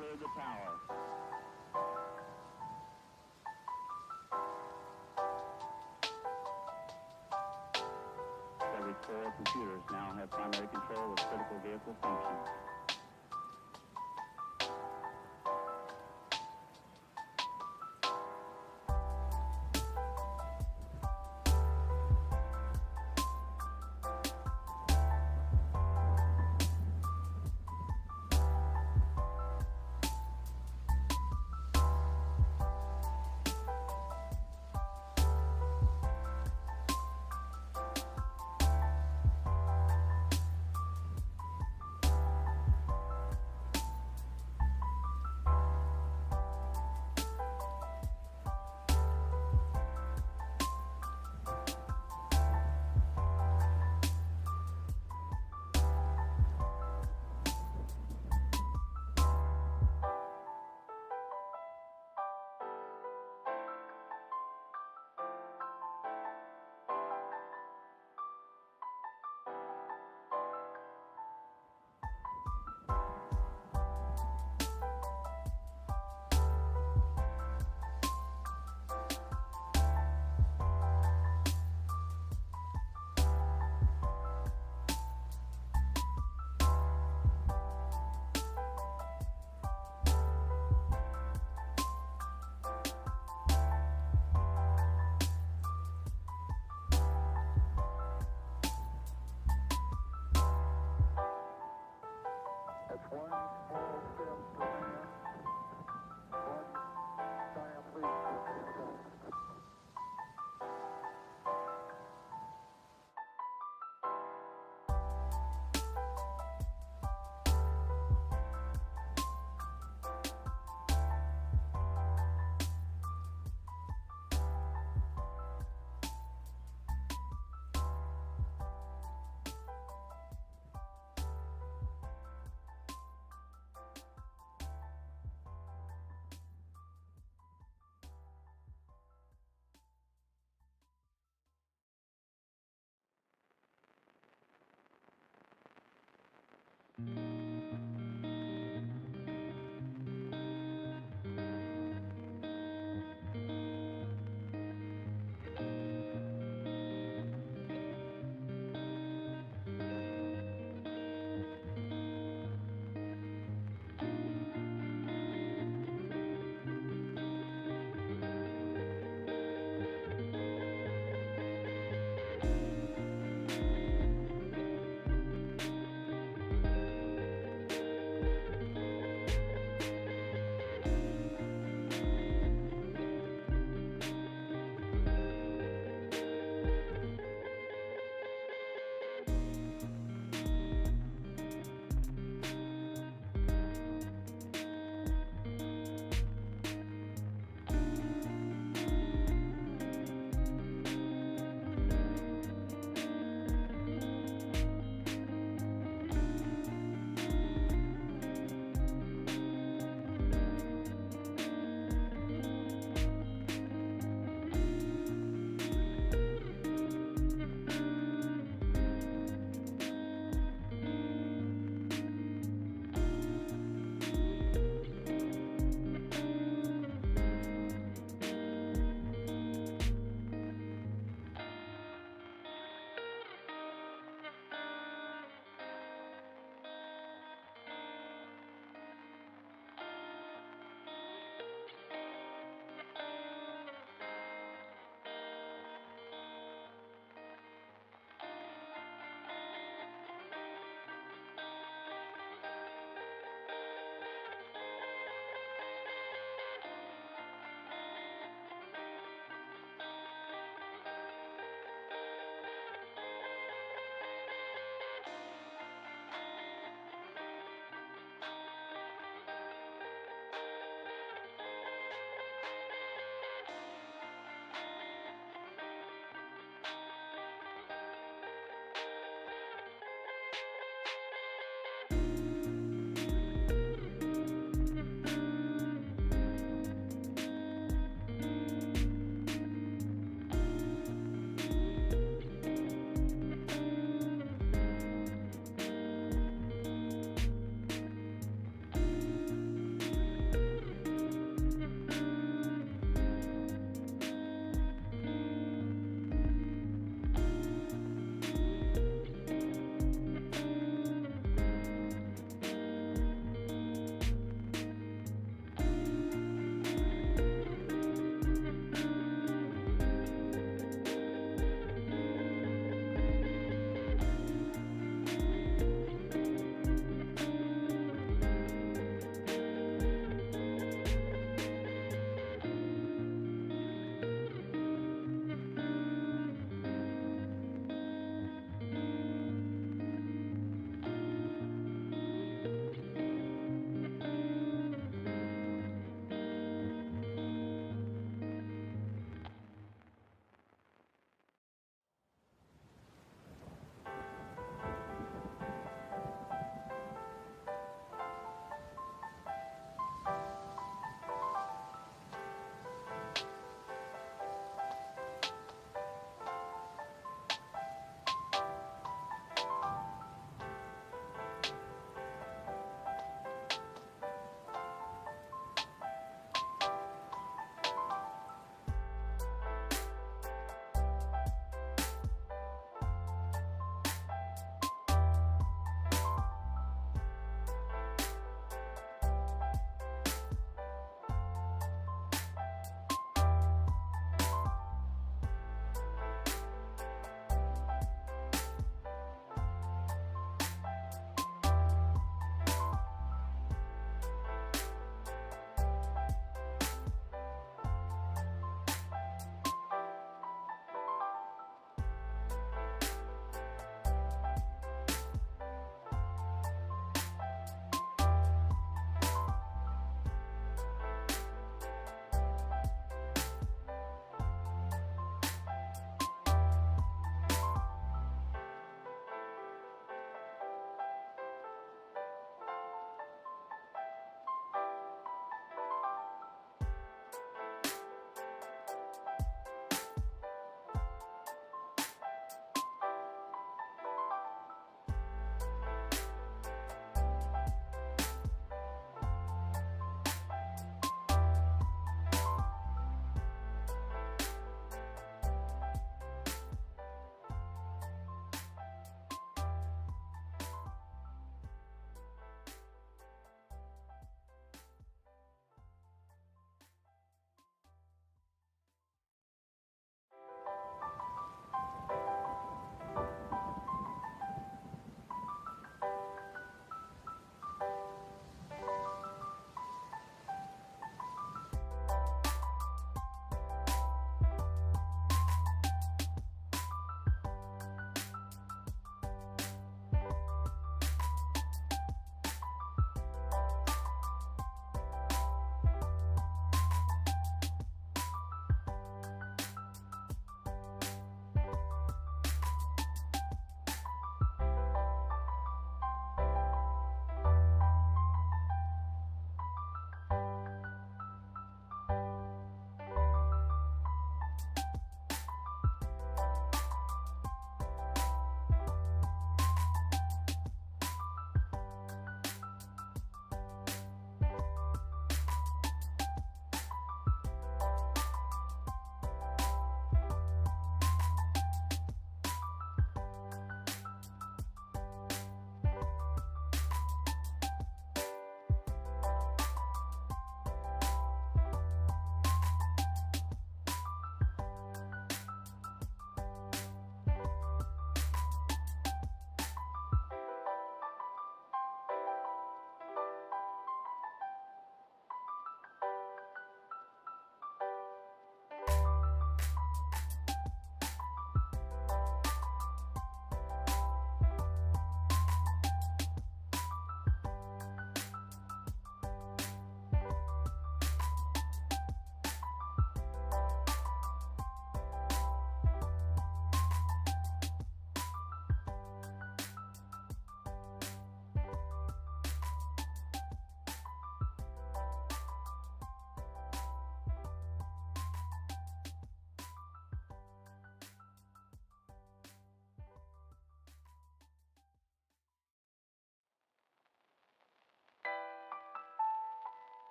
cleared the tower. Every core computers now have primary control of critical vehicle functions.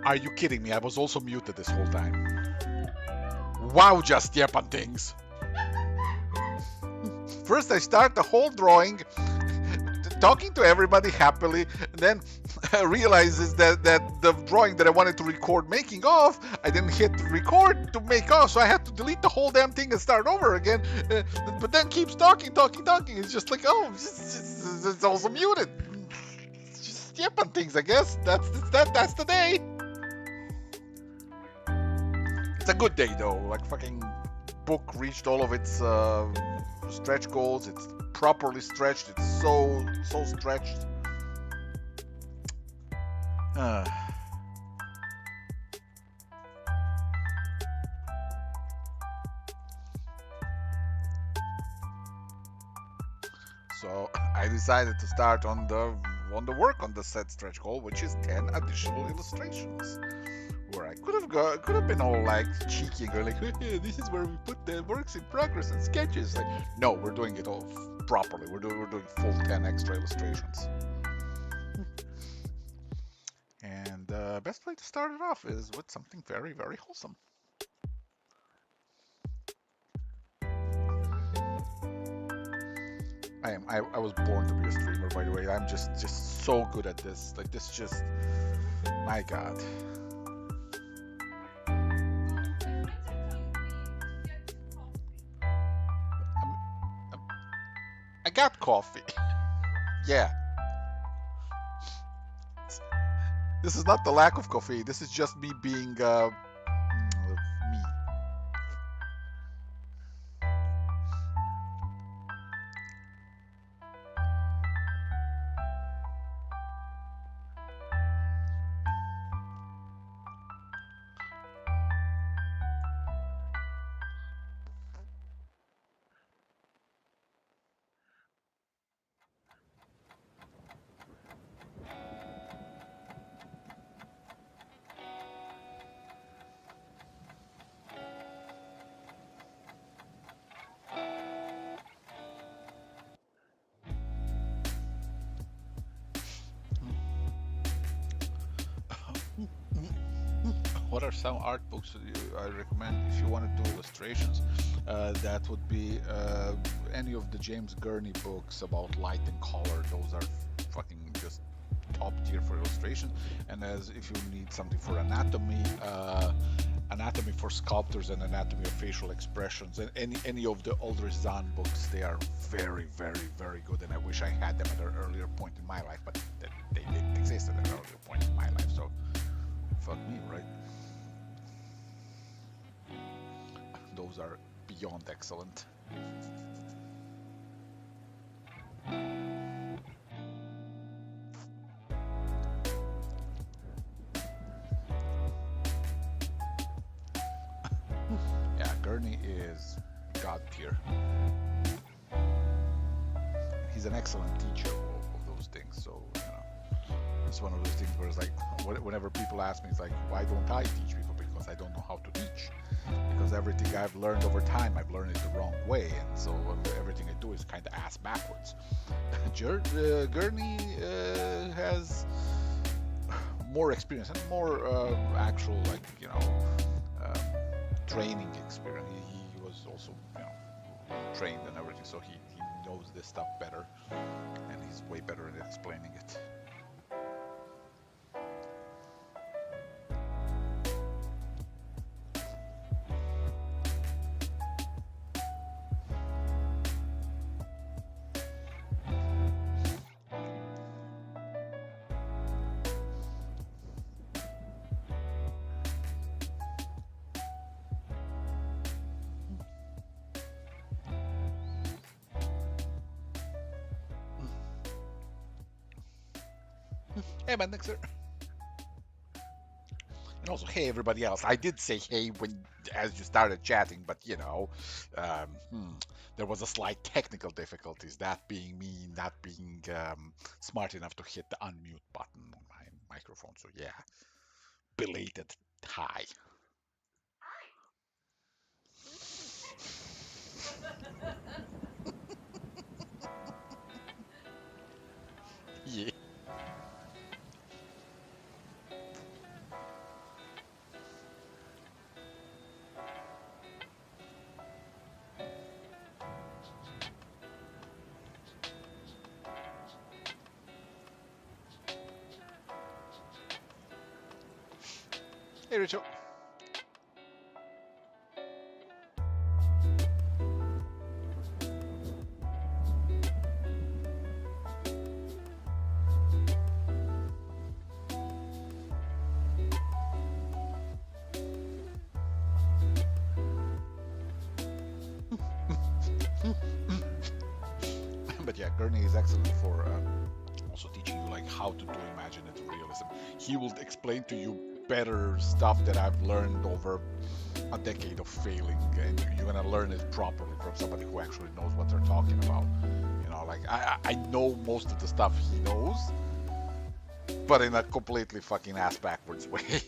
Are you kidding me? I was also muted this whole time. Wow, just yep on things. First, I start the whole drawing, talking to everybody happily, and then realizes that the drawing that I wanted to record making of, I didn't hit record to make off, so I had to delete the whole damn thing and start over again. But then keeps talking. It's just like, oh, it's also muted. Just yep on things, I guess. That's the day. It's a good day though. Like fucking book reached all of its stretch goals. It's properly stretched. It's so stretched. So I decided to start on the work on the said stretch goal, which is 10 additional illustrations. Where I could have been all like cheeky and go like, this is where we put the works in progress and sketches. Like, no, we're doing it all properly. We're doing full 10 extra illustrations. And the best way to start it off is with something very, very wholesome. I was born to be a streamer, by the way. I'm just so good at this. Like, this just, my God. I got coffee. Yeah. This is not the lack of coffee. This is just me being me. What are some art books I recommend if you want to do illustrations? That would be any of the James Gurney books about light and color. Those are fucking just top tier for illustration. And as if you need something for anatomy, anatomy for sculptors and anatomy of facial expressions, and any of the older Zahn books, they are very, very, very good. And I wish I had them at an earlier point in my life, but they didn't exist at an earlier point in my life. So fuck me, right? Those are beyond excellent. Yeah, Gurney is god tier. He's an excellent teacher of those things. So, you know, it's one of those things where it's like, whenever people ask me, it's like, why don't I teach people? Because I don't know how to teach. Because everything I've learned over time, I've learned it the wrong way, and so everything I do is kind of ass backwards. Gurney has more experience and more actual, like, you know, training experience. He was also, you know, trained and everything, so he knows this stuff better, and he's way better at explaining it. Hey, man, thanks, sir. And also, hey, everybody else. I did say hey as you started chatting, but you know, there was a slight technical difficulties. That being me not being smart enough to hit the unmute button on my microphone. So yeah, belated hi. Yeah. Hey, Rachel. But yeah, Gurney is excellent for also teaching you like how to do imaginative realism. He will explain to you better stuff that I've learned over a decade of failing, and you're gonna learn it properly from somebody who actually knows what they're talking about. You know, like I know most of the stuff he knows, but in a completely fucking ass backwards way.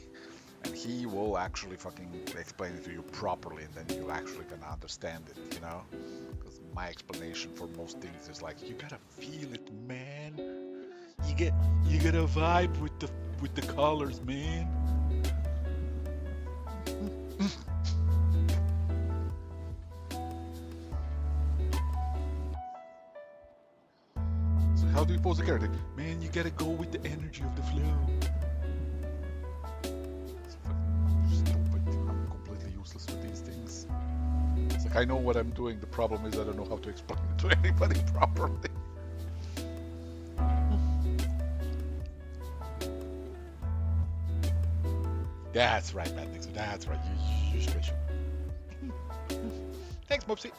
And he will actually fucking explain it to you properly, and then you're actually gonna understand it, you know? Because my explanation for most things is like, you gotta feel it, man. You gotta vibe with the colors, man. So how do you pose a character? Man, you gotta go with the energy of the flow. It's fucking stupid. I'm completely useless with these things. It's like I know what I'm doing. The problem is I don't know how to explain it to anybody properly. That's right, man. That's right. You special. Thanks, Mopsy.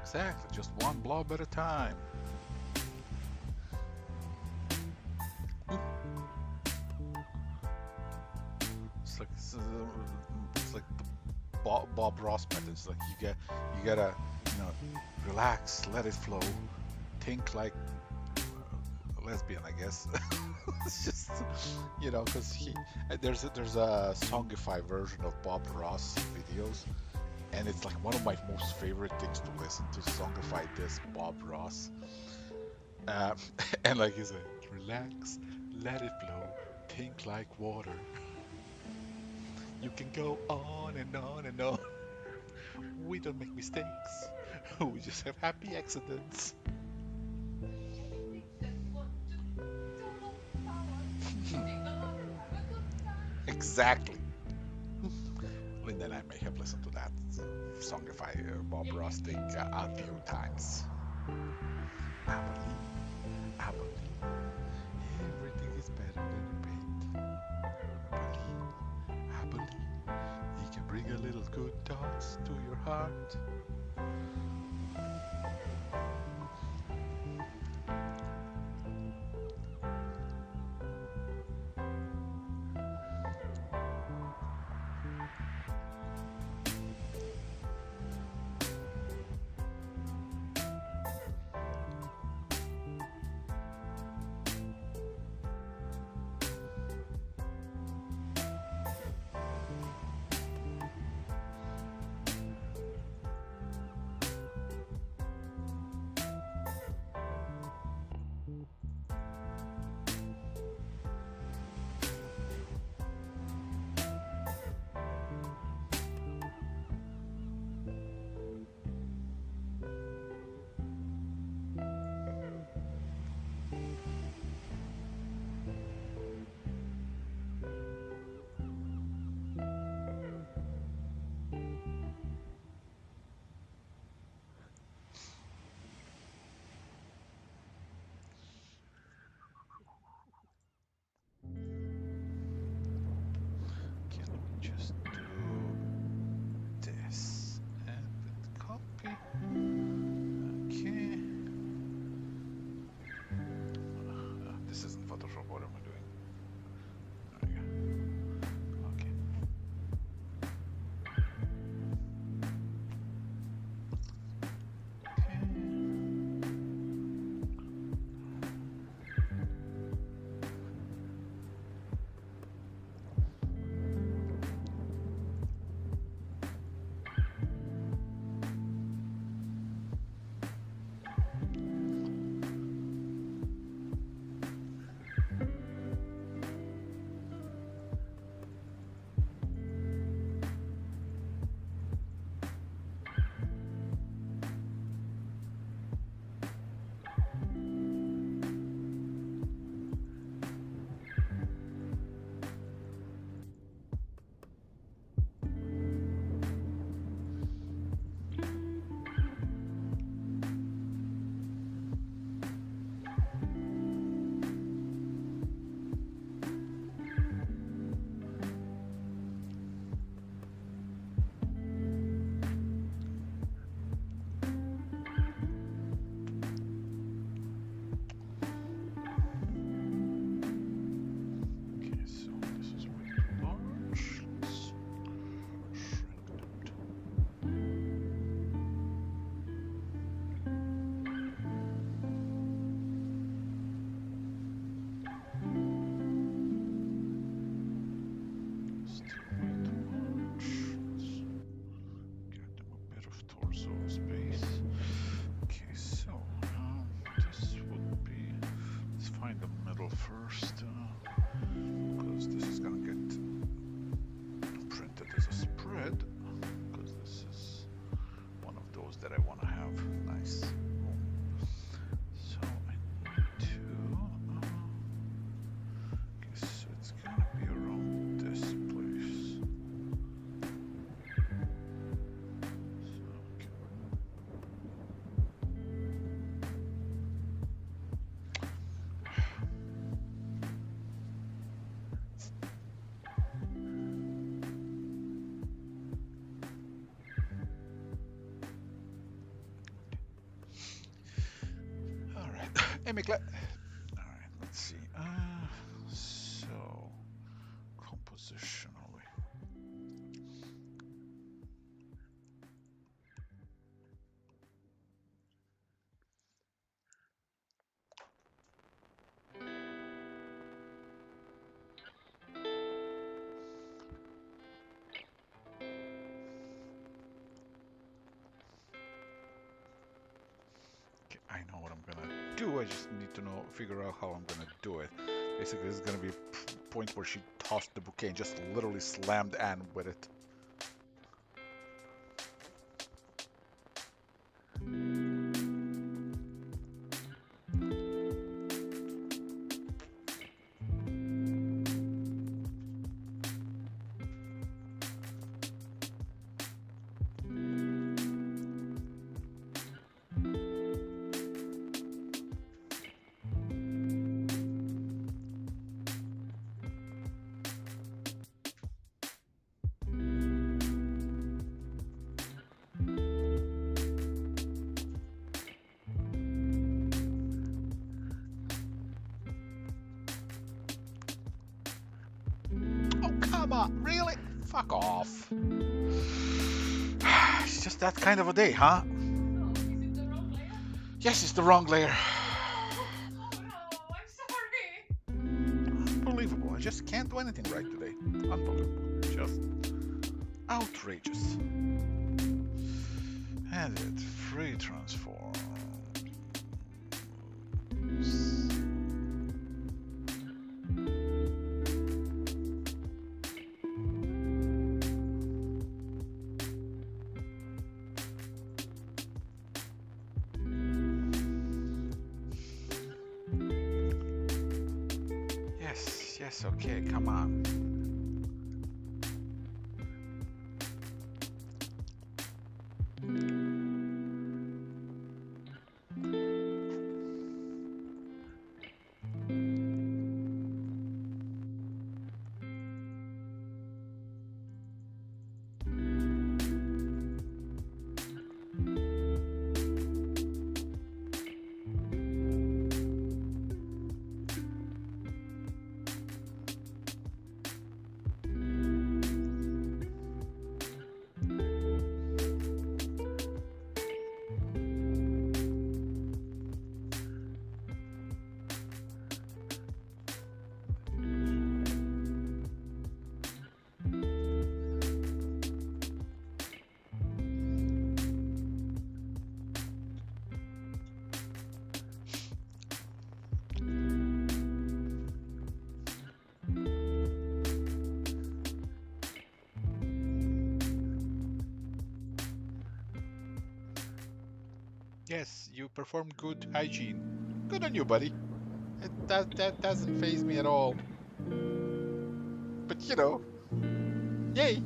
Exactly, just one blob at a time. It's like the Bob Ross method. It's like you gotta relax, let it flow, think like a lesbian, I guess. It's just because there's a songify version of Bob Ross videos, and it's like one of my most favorite things to listen to. Songify this Bob Ross, and like he's like, relax, let it flow, think like water. You can go on and on and on. We don't make mistakes. We just have happy accidents. Exactly. And then I may have listened to that songify Bob Ross thing a few times. I believe everything is better than I believe he can bring a little good thoughts to your heart. Hey, Mikla. All right, let's see. So compositionally. Okay, I know what I'm gonna do. I just need to figure out how I'm gonna do it. Basically, this is gonna be a point where she tossed the bouquet and just literally slammed Anne with it. Oh, come on, really? Fuck off. It's just that kind of a day, huh? Oh, is it the wrong layer? Yes, it's the wrong layer. Oh no, I'm sorry. Unbelievable. I just can't do anything right today. Unbelievable. Just outrageous. Edit. Free transform. Yes, okay, come on. Yes, you performed good hygiene. Good on you, buddy. That doesn't faze me at all. But you know, yay!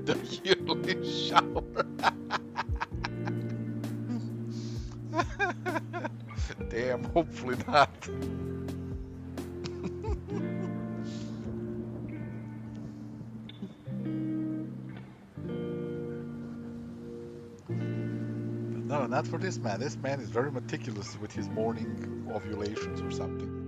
The yearly shower. Damn, hopefully not. No, not for this man. This man is very meticulous with his morning ovulations or something.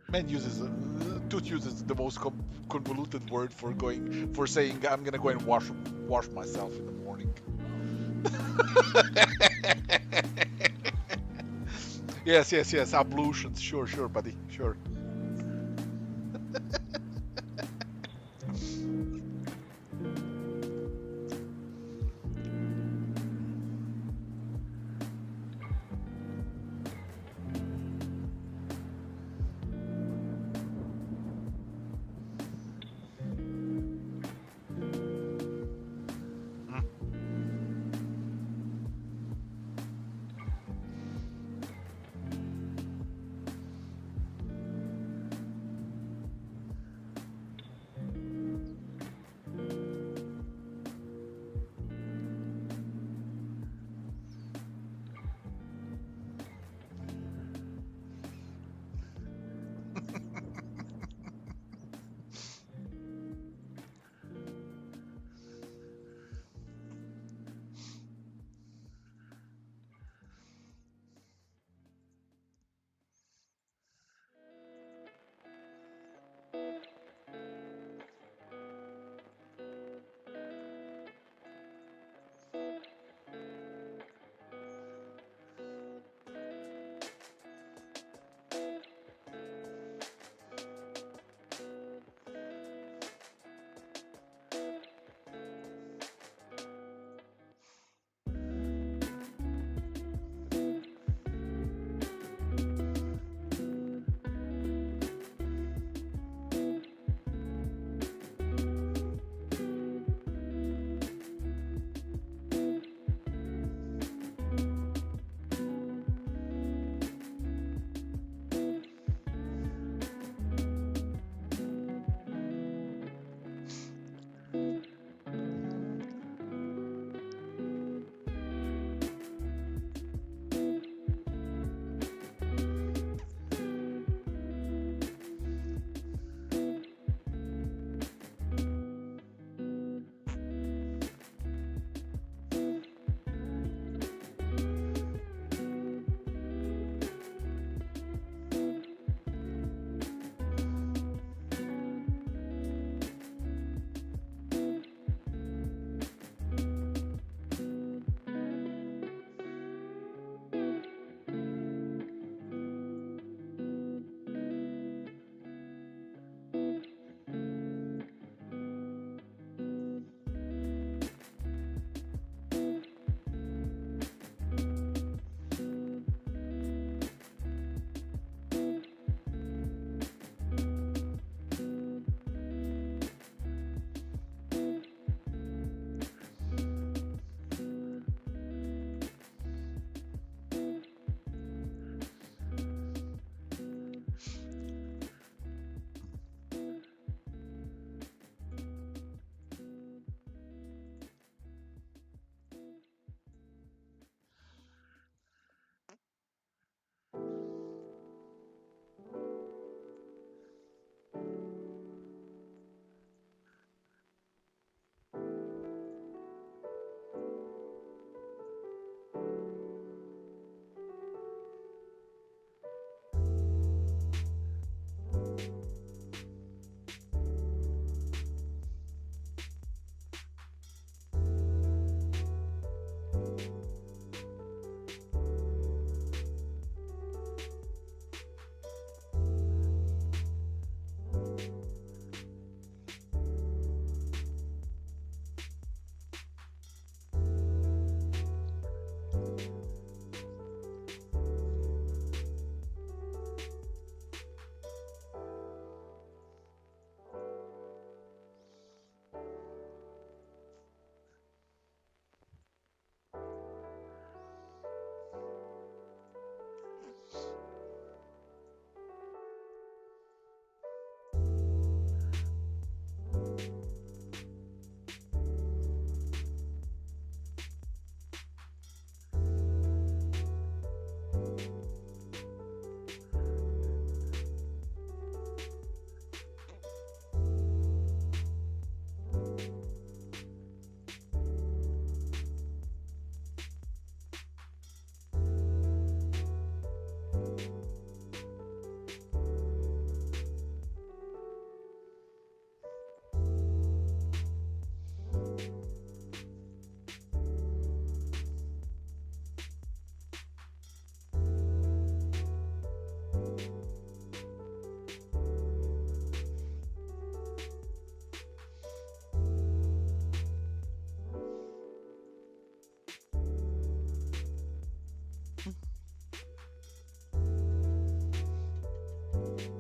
Man uses Toot is the most convoluted word for saying I'm gonna go and wash myself in the morning. Yes. Ablutions. Sure, buddy. Sure.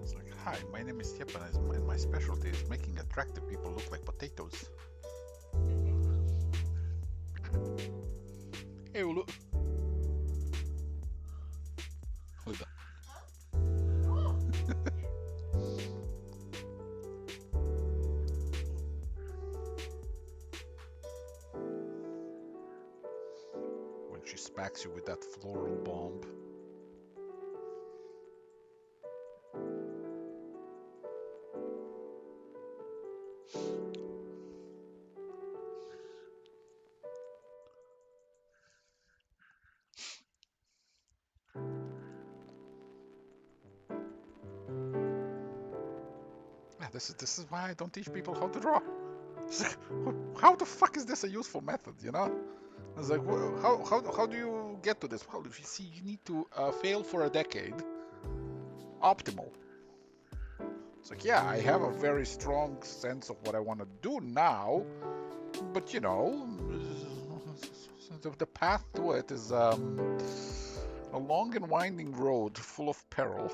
It's like, hi, my name is Stepan, and my specialty is making attractive people look like potatoes. Hey, look. Look at Oh, when she smacks you with that floral bomb. Yeah, this is why I don't teach people how to draw. It's like, how the fuck is this a useful method, you know? It's like, how do you get to this? Well, if you see, you need to fail for a decade. Optimal. It's like, yeah, I have a very strong sense of what I want to do now, but you know, the path to it is a long and winding road full of peril.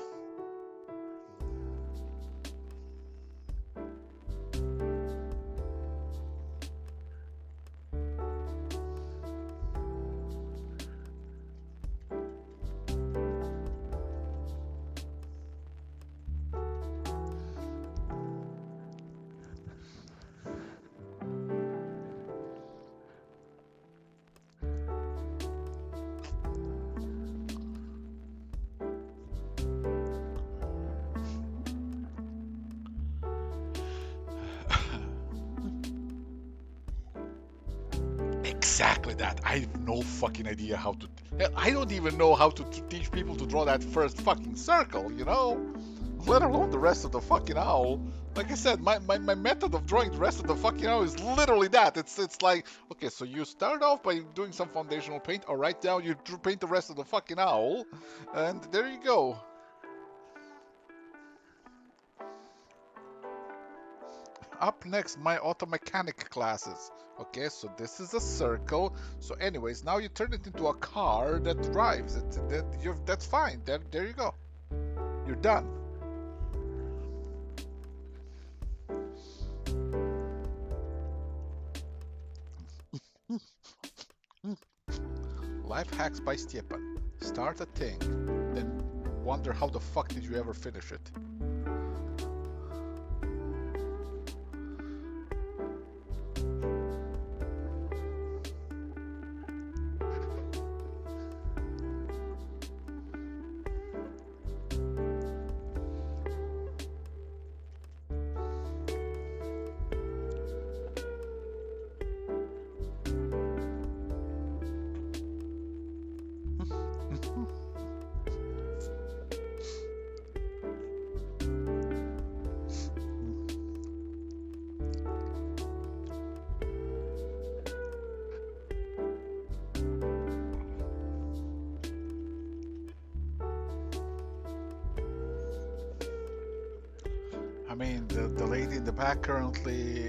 Exactly that. I have no fucking idea how to. Hell, I don't even know how to teach people to draw that first fucking circle, you know? Let alone the rest of the fucking owl. Like I said, my method of drawing the rest of the fucking owl is literally that. It's like, okay, so you start off by doing some foundational paint. All right, now you paint the rest of the fucking owl, and there you go. Up next, my auto mechanic classes. Okay, so this is a circle. So anyways, now you turn it into a car that drives it. That's fine. There you go. You're done. Life hacks by Stepan. Start a thing, then wonder how the fuck did you ever finish it. I mean, the lady in the back currently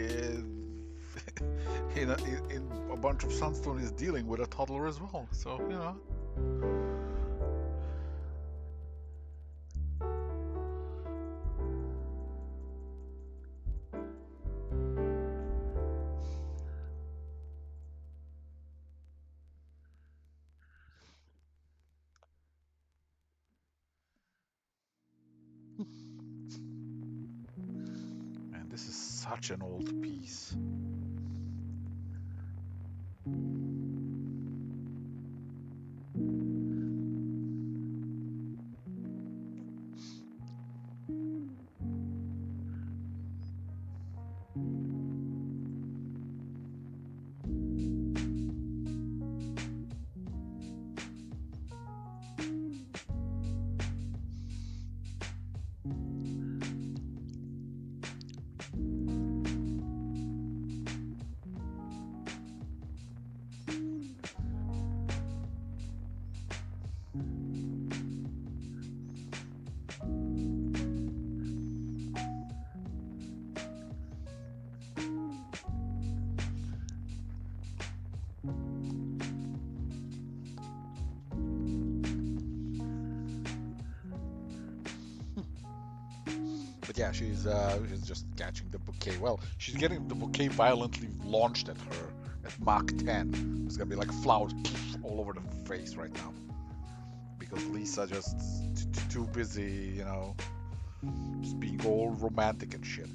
in a bunch of Sunstone is dealing with a toddler as well. So, you know. Man, this is such an old piece. But yeah, she's just catching the bouquet. Well, she's getting the bouquet violently launched at her at Mach 10. It's gonna be like flowers all over the face right now because Lisa just too busy, you know, just being all romantic and shit.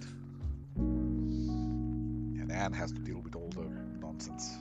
And Anne has to deal with all the nonsense.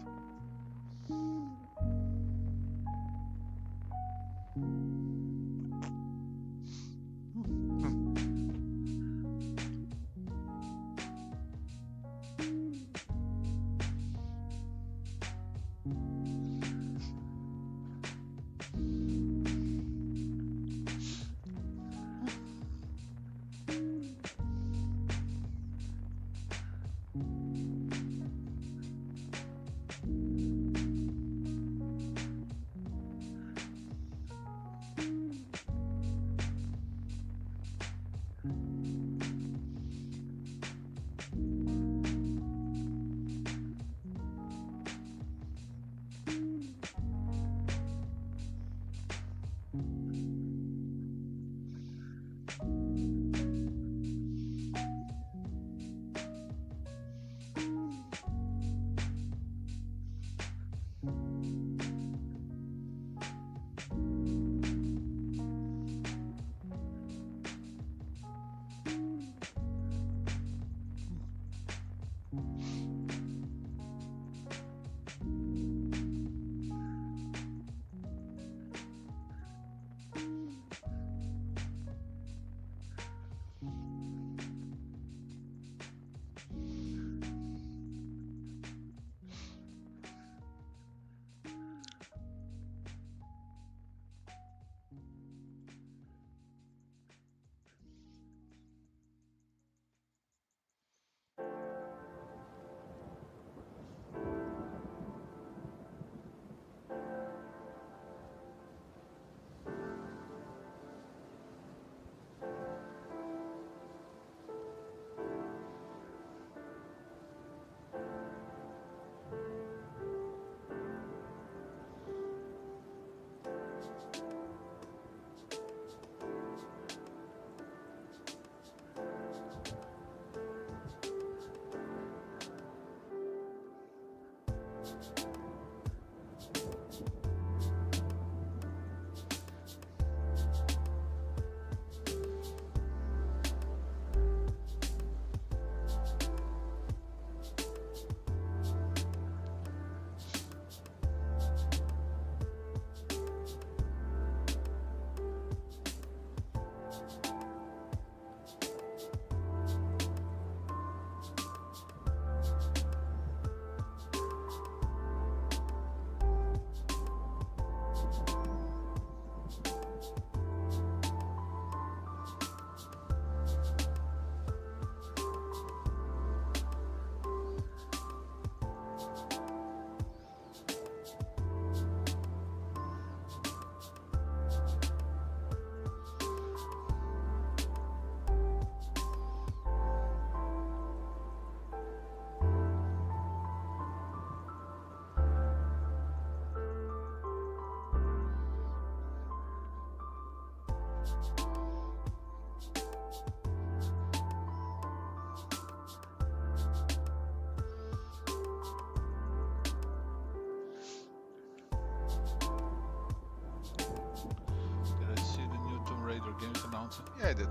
Games announcement? Yeah, I did.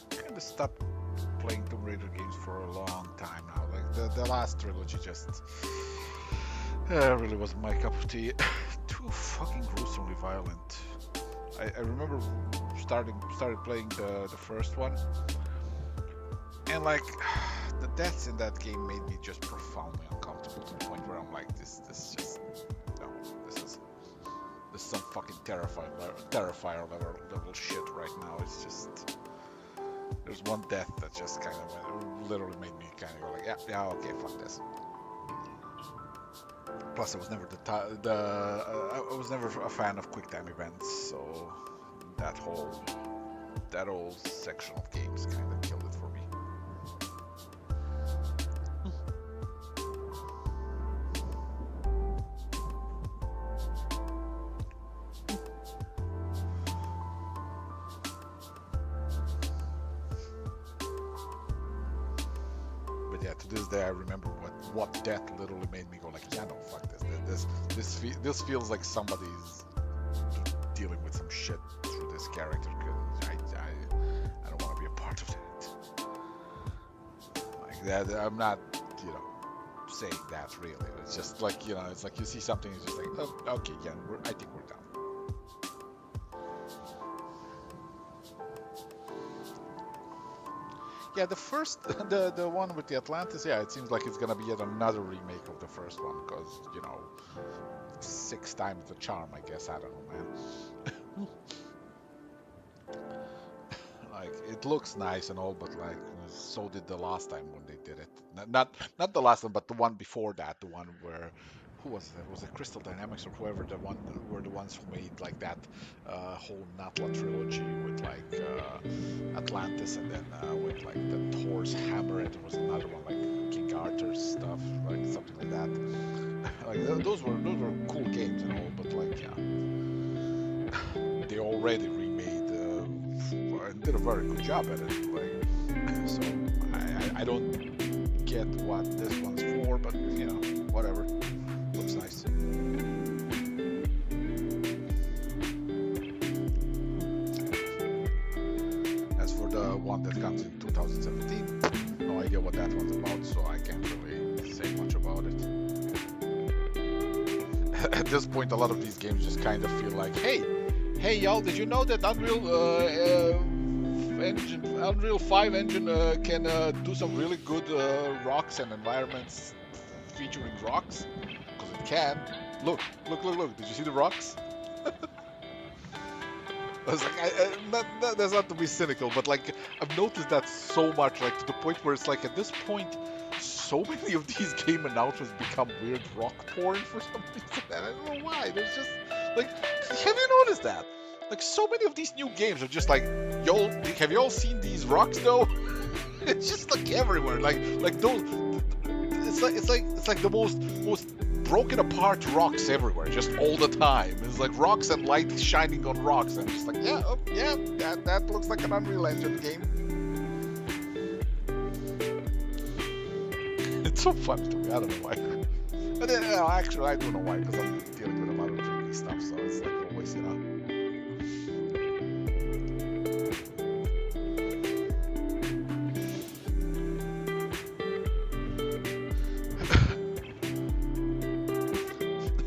Kinda stopped playing Tomb Raider games for a long time now. Like the last trilogy just really wasn't my cup of tea. Too fucking gruesomely violent. I remember started playing the first one, and like the deaths in that game made me just profoundly uncomfortable to the point where I'm like, this just no, this is some fucking terrifier level shit right now. It's just there's one death that just kind of literally made me kind of go like, yeah, okay, fuck this. Plus, I was never I was never a fan of quick time events, so that whole section of games kind of killed it for me. to this day I remember what death literally made me go like, yeah, no, fuck this. This feels like somebody's dealing with some shit through this character. I don't want to be a part of that. Like that, I'm not, saying that really. It's just like, it's like you see something, it's just like, oh, okay, yeah, I think we're done. Yeah, the first, the one with the Atlantis, yeah, it seems like it's gonna be yet another remake of the first one, because, 6 times the charm, I guess. I don't know, man. Like, it looks nice and all, but like, so did the last time when they did it. Not the last one, but the one before that, the one where, who was it? Was it Crystal Dynamics or whoever were the ones who made like that whole Natla trilogy with like Atlantis, and then with like the Thor's hammer, and there was another one like King Arthur's stuff, like something like that. Like those were cool games and all, but like, yeah, they already remade and did a very good job at it. Like, so I don't get what this one's for, but whatever. Looks nice. As for the one that comes in 2017, no idea what that one's about, so I can't really say much about it. At this point, a lot of these games just kind of feel like, hey y'all, did you know that Unreal 5 engine can do some really good rocks and environments featuring rocks? Because it can. Look. Did you see the rocks? I was like, that's not to be cynical, but like, I've noticed that so much, like to the point where it's like, at this point, so many of these game announcements become weird rock porn for some reason. And I don't know why. There's just, like, have you noticed that? Like, so many of these new games are just like, yo, have you all seen these rocks though? It's just like everywhere. Like those, it's like the most broken apart rocks everywhere, just all the time. It's like rocks and light shining on rocks, and I'm just like, that looks like an Unreal Engine game. It's so funny to me. I don't know why. But then, actually, I do know why, because I'm dealing with a lot of 3D stuff, so it's like always,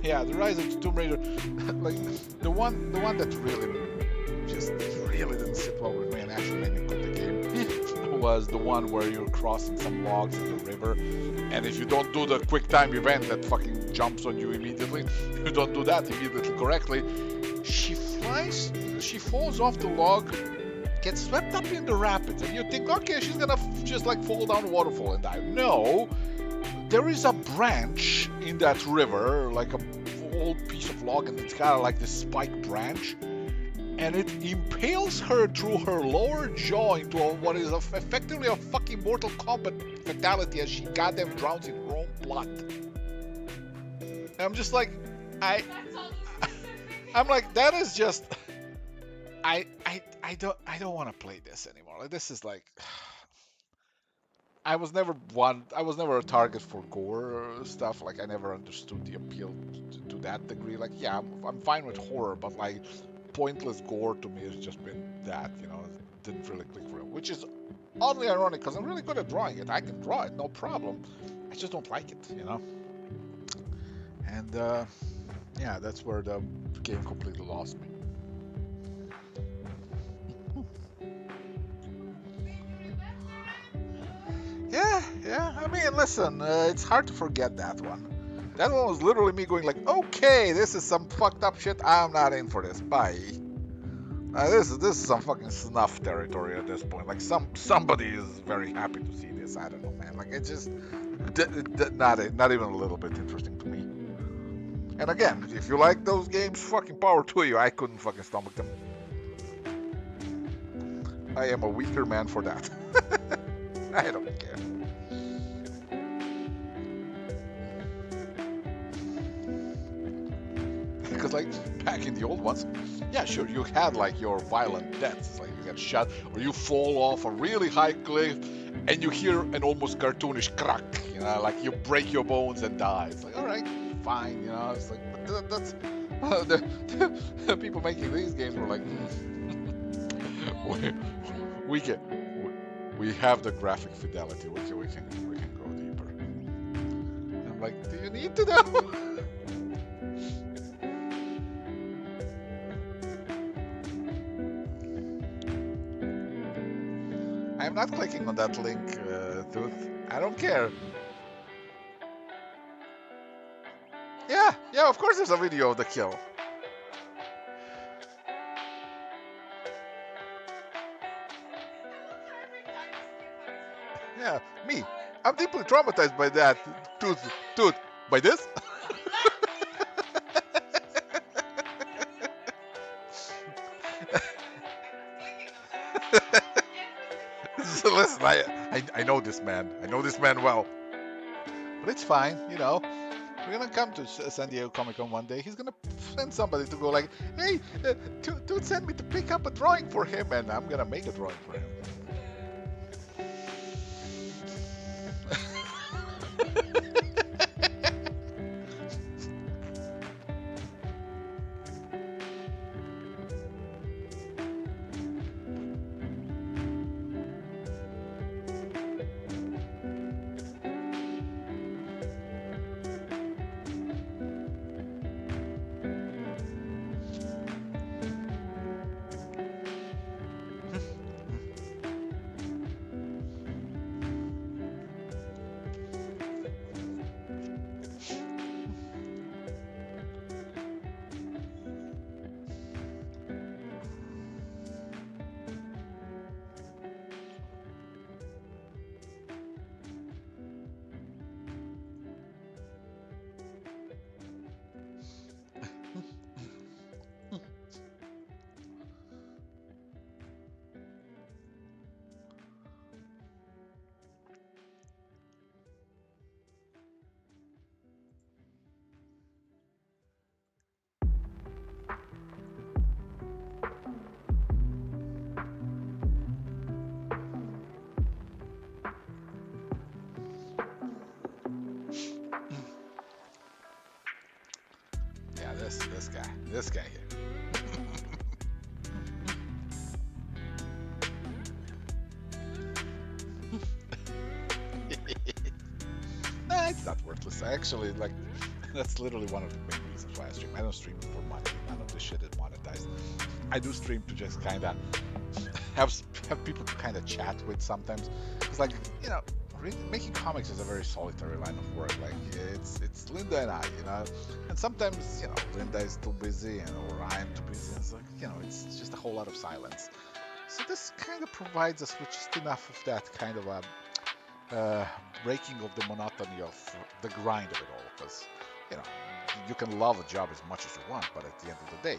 Yeah, the Rise of the Tomb Raider, like the one that really didn't sit well with me and actually made me quit the game was the one where you're crossing some logs in the river, and if you don't do the quick time event that fucking jumps on you immediately, if you don't do that immediately correctly, she falls off the log, gets swept up in the rapids, and you think, okay, she's gonna just like fall down the waterfall and die. No, there is a branch in that river, like a old piece of log, and it's kind of like this spike branch, and it impales her through her lower jaw into what is effectively a fucking Mortal Kombat fatality, as she goddamn drowns in her own blood. And I'm just like, I'm like, that is just, I don't want to play this anymore. Like, this is like, I was never a target for gore stuff. Like, I never understood the appeal to that degree. Like, yeah, I'm fine with horror, but like, pointless gore to me has just been that, it didn't really click for it, which is oddly ironic, because I'm really good at drawing it. I can draw it, no problem. I just don't like it, And yeah, that's where the game completely lost me. Yeah. I mean, listen, it's hard to forget that one. That one was literally me going like, okay, this is some fucked up shit. I'm not in for this. Bye. This is some fucking snuff territory at this point. Like, somebody is very happy to see this. I don't know, man. Like, it's just not even a little bit interesting to me. And again, if you like those games, fucking power to you. I couldn't fucking stomach them. I am a weaker man for that. I don't care. Because like back in the old ones, yeah, sure, you had like your violent deaths, like you get shot or you fall off a really high cliff and you hear an almost cartoonish crack, you know, like you break your bones and die. It's like, all right, fine, you know. It's like, but that's the people making these games were like, we can, we have the graphic fidelity. We can go deeper. And I'm like, do you need to know? I'm not clicking on that link, Tooth. I don't care. Yeah, of course there's a video of the kill. Yeah, me. I'm deeply traumatized by that. Tooth. By this? So listen, I know this man. I know this man well. But it's fine, you know. We're gonna come to San Diego Comic-Con one day. He's gonna send somebody to go like, hey, Tooth send me to pick up a drawing for him, and I'm gonna make a drawing for him. This guy here. Nah, it's not worthless. I actually like. That's literally one of the main reasons why I stream. I don't stream for money. None of this shit is monetized. I do stream to just kind of have people to kind of chat with sometimes. It's like, you know, making comics is a very solitary line of work. Like it's Linda and I, you know, and sometimes, you know, Linda is too busy or I'm too busy. It's like, you know, it's just a whole lot of silence. So this kind of provides us with just enough of that kind of a breaking of the monotony of the grind of it all. Because, you know, you can love a job as much as you want, but at the end of the day,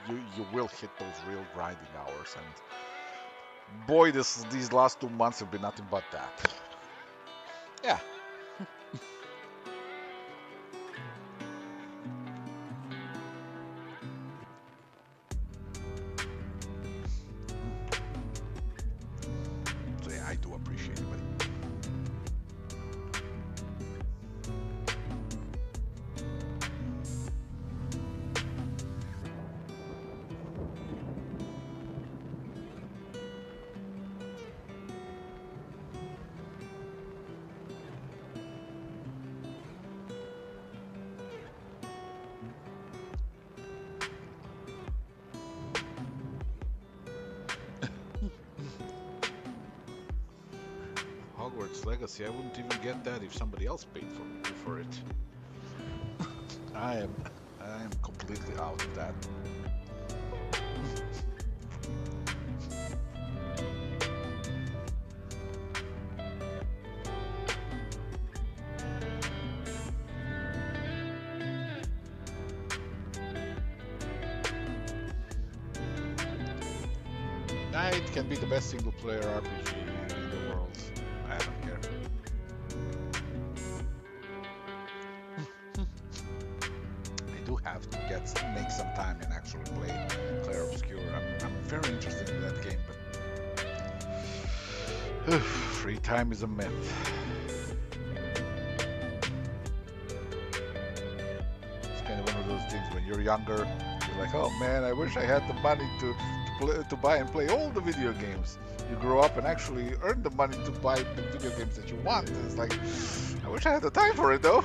you know, you will hit those real grinding hours. And boy, these last 2 months have been nothing but that. Yeah. So yeah, I do appreciate it. Hogwarts Legacy, I wouldn't even get that if somebody else paid for it. I am completely out of that. It can be the best single player RPG in the world. I don't care. I do have to make some time and actually play Clair Obscur. I'm very interested in that game, but Free time is a myth. It's kind of one of those things when you're younger, you're like, oh man, I wish I had the money to buy and play all the video games. You grow up and actually earn the money to buy the video games that you want. And it's like, I wish I had the time for it though.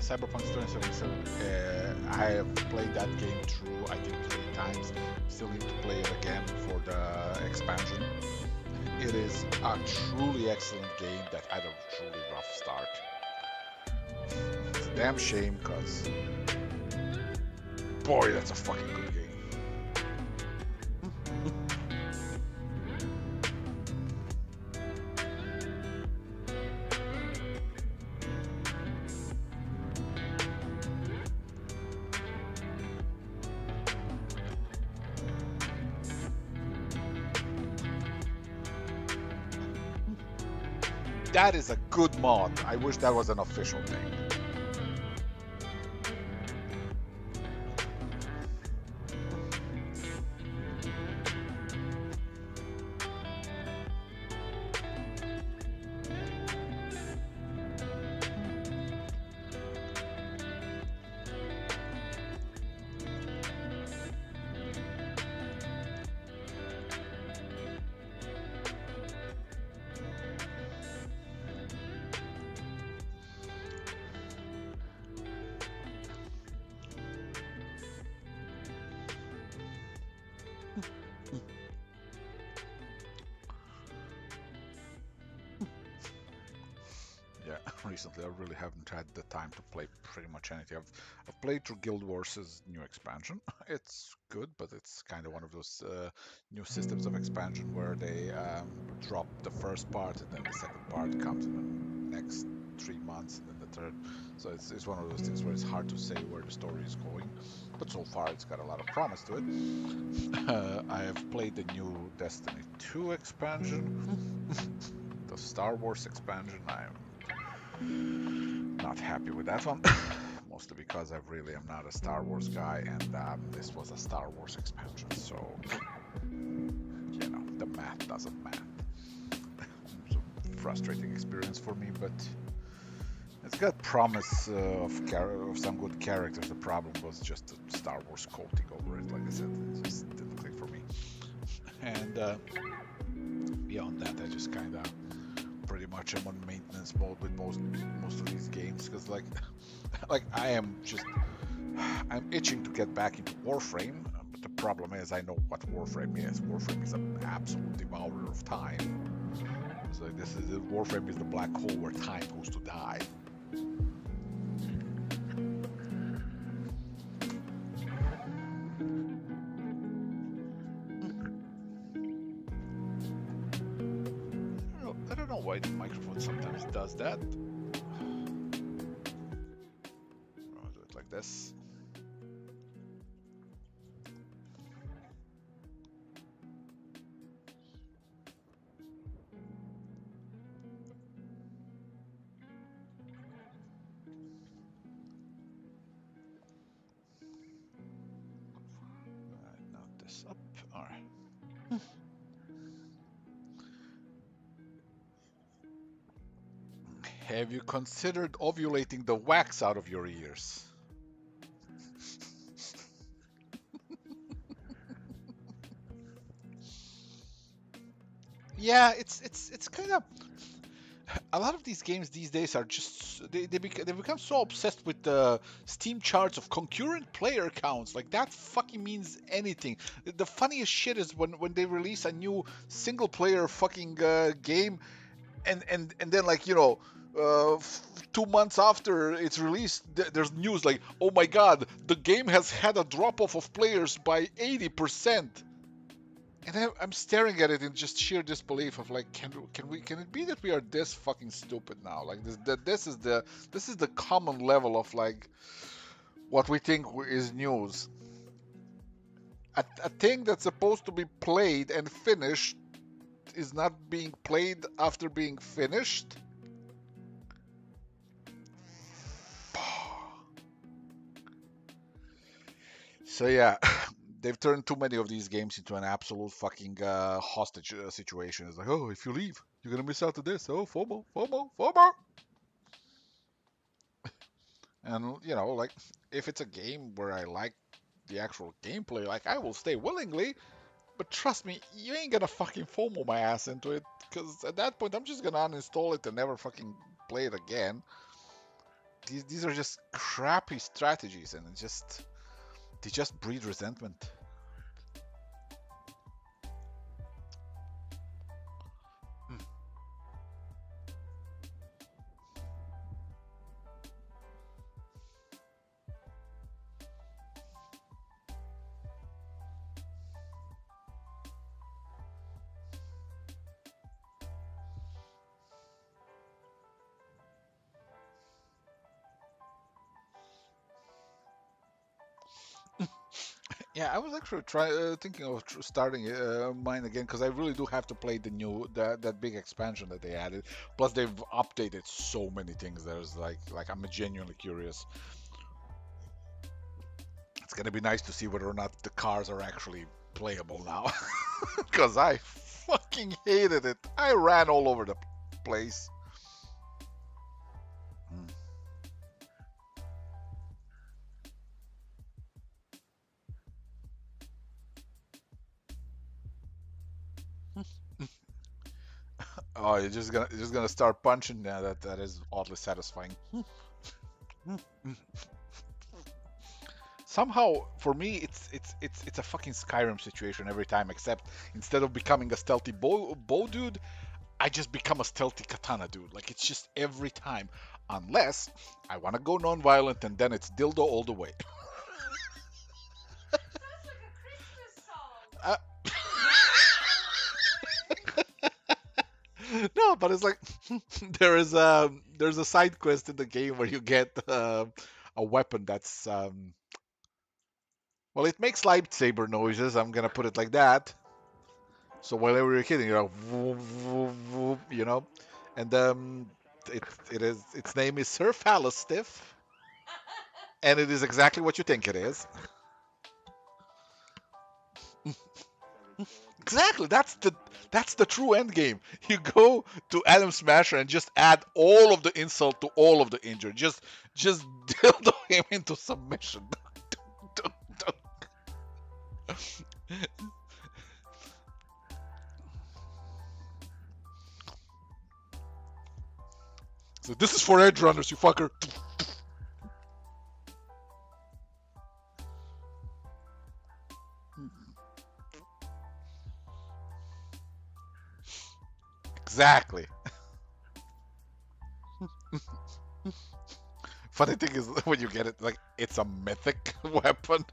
Cyberpunk 2077. I have played that game through, I think, 3 times. Still need to play it again for the expansion. It is a truly excellent game that had a truly rough start. It's a damn shame because, boy, that's a fucking good game. That is a good mod. I wish that was an official thing. Recently, I really haven't had the time to play pretty much anything. I've played through Guild Wars' new expansion. It's good, but it's kind of one of those new systems of expansion where they drop the first part and then the second part comes in the next 3 months and then the third. So it's one of those things where it's hard to say where the story is going. But so far, it's got a lot of promise to it. I have played the new Destiny 2 expansion, the Star Wars expansion. I'm not happy with that one, mostly because I really am not a Star Wars guy, and this was a Star Wars expansion, so you know, the math doesn't math. It's a frustrating experience for me, but it's got promise of some good characters. The problem was just the Star Wars coating over it. Like I said, it just didn't click for me. And beyond that, I just kind of pretty much am on maintenance mode with most of these games, because like I'm itching to get back into Warframe, but the problem is I know what Warframe is. Warframe is an absolute devourer of time. So Warframe is the black hole where time goes to die. I don't know why the microphone sometimes does that. I'll do it like this. Alright, now this up. Alright. Have you considered ovulating the wax out of your ears? Yeah, it's kind of a lot of these games these days are just they become so obsessed with the Steam charts of concurrent player counts. Like that fucking means anything. The funniest shit is when they release a new single player fucking game and then like 2 months after it's released there's news like, oh my god, the game has had a drop off of players by 80%. And I'm staring at it in just sheer disbelief of like, can it be that we are this fucking stupid now? Like this is the common level of like what we think is news. A thing that's supposed to be played and finished is not being played after being finished. So yeah, they've turned too many of these games into an absolute fucking hostage situation. It's like, oh, if you leave, you're gonna miss out to this. Oh, FOMO, FOMO, FOMO. And like if it's a game where I like the actual gameplay, like I will stay willingly. But trust me, you ain't gonna fucking FOMO my ass into it, because at that point I'm just gonna uninstall it and never fucking play it again. These are just crappy strategies, and they just breed resentment. Yeah, I was actually thinking of starting mine again because I really do have to play that big expansion that they added. Plus, they've updated so many things. There's like I'm genuinely curious. It's gonna be nice to see whether or not the cars are actually playable now, because I fucking hated it. I ran all over the place. Hmm. Oh, you're just gonna start punching. Yeah, that is oddly satisfying. Somehow, for me, it's a fucking Skyrim situation every time. Except instead of becoming a stealthy bow dude, I just become a stealthy katana dude. Like it's just every time, unless I want to go non-violent, and then it's dildo all the way. Sounds like a Christmas song. Uh, no, but it's like there's a side quest in the game where you get a weapon that's well, it makes lightsaber noises. I'm gonna put it like that. So whenever you're hitting, you're like, whoop, whoop, whoop, and its name is Sir Fallostiff, and it is exactly what you think it is. Exactly. That's the true end game. You go to Adam Smasher and just add all of the insult to all of the injury. Just dildo him into submission. So this is for edge runners, you fucker. Exactly. Funny thing is when you get it, like it's a mythic weapon.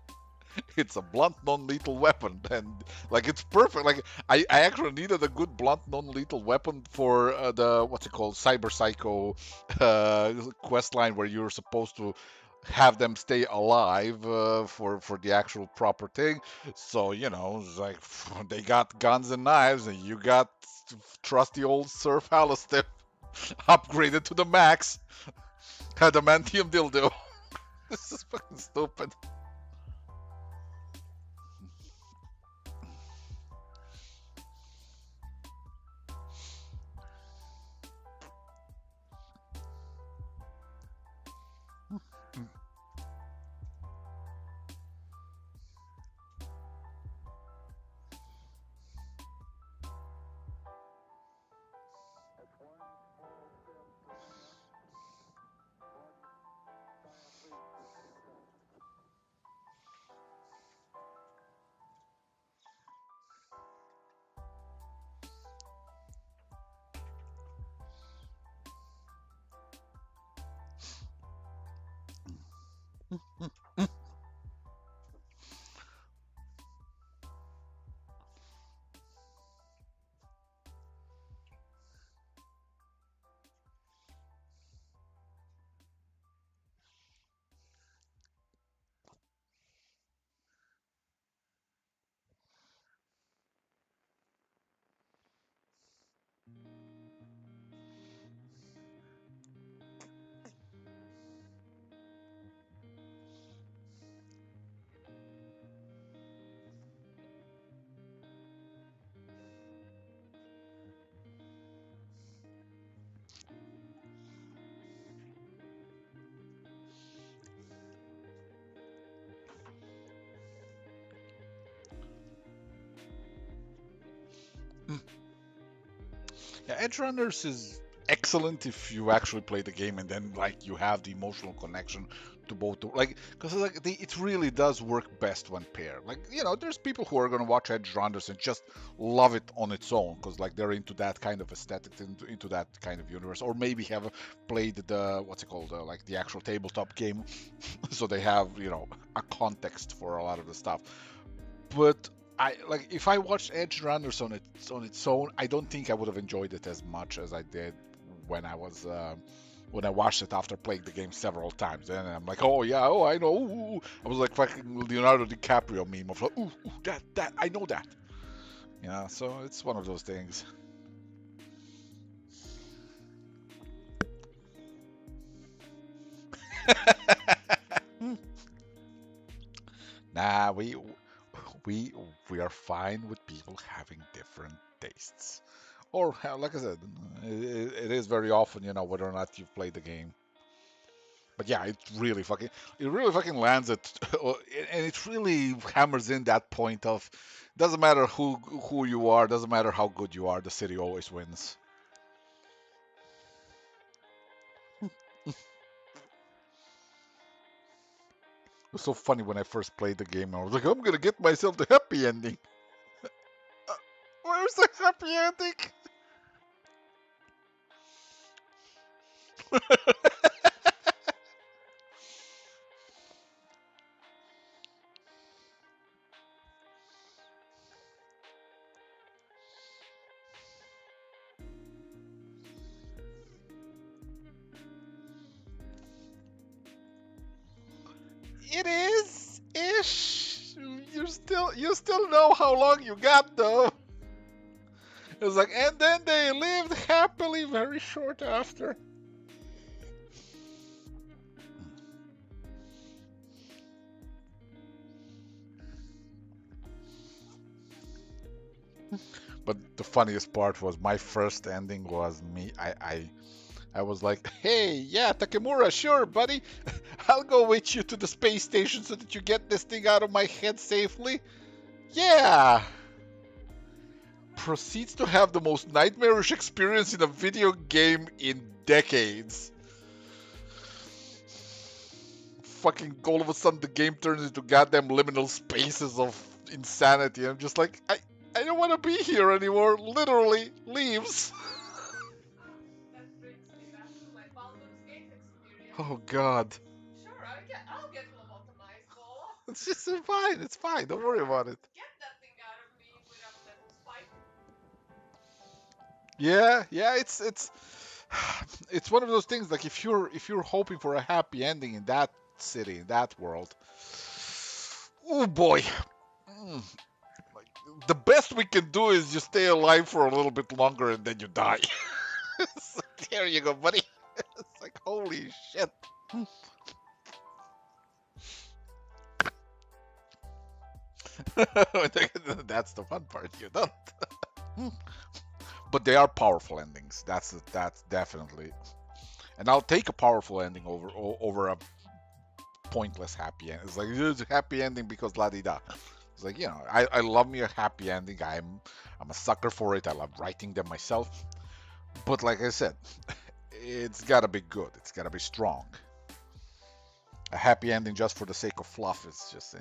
It's a blunt, non-lethal weapon, and like it's perfect. Like I actually needed a good blunt, non-lethal weapon for the what's it called, Cyber Psycho quest line where you're supposed to have them stay alive for the actual proper thing. So it's like they got guns and knives, and you got trusty old Sir Alistair upgraded to the max. Adamantium dildo. This is fucking stupid. Yeah, Edge Runners is excellent if you actually play the game and then like you have the emotional connection to both like because like it really does work best when paired. Like there's people who are gonna watch Edge Runners and just love it on its own because like they're into that kind of aesthetic, into that kind of universe, or maybe have played the what's it called like the actual tabletop game, so they have a context for a lot of the stuff. But I like if I watched Edge Runners on its own, I don't think I would have enjoyed it as much as I did when I was when I watched it after playing the game several times. And I'm like, oh yeah, oh I know. Ooh, ooh. I was like fucking Leonardo DiCaprio meme of like, ooh, ooh, that I know that. Yeah, so it's one of those things. Nah, we we are fine with people having different tastes. Or like I said, it is very often, whether or not you've played the game. But yeah, it really fucking lands it, and it really hammers in that point of doesn't matter who you are, doesn't matter how good you are, the city always wins. It was so funny when I first played the game. I was like, I'm gonna get myself the happy ending. Uh, Where's the happy ending? It is ish. You still know how long you got though. It was like, and then they lived happily very short after. But the funniest part was my first ending was me. I was like, hey, yeah, Takemura, sure, buddy. I'll go with you to the space station so that you get this thing out of my head safely. Yeah. Proceeds to have the most nightmarish experience in a video game in decades. Fucking all of a sudden the game turns into goddamn liminal spaces of insanity. I'm just like, I don't want to be here anymore. Literally leaves. That brings me back to my Baldur's Gate experience. Oh god. Sure, I'll get lobotomized, Bola. It's just fine. It's fine. Don't worry about it. Get that thing out of me with a metal spike. Yeah, yeah. It's one of those things. Like if you're hoping for a happy ending in that city, in that world, oh boy. Mm, like, the best we can do is just stay alive for a little bit longer and then you die. So there you go, buddy. It's like holy shit. That's the fun part. You don't. But they are powerful endings. That's definitely. And I'll take a powerful ending over a pointless happy end. It's like it's a happy ending because la di da. It's like I love me a happy ending. I'm a sucker for it. I love writing them myself. But like I said, it's gotta be good. It's gotta be strong. A happy ending just for the sake of fluff is just.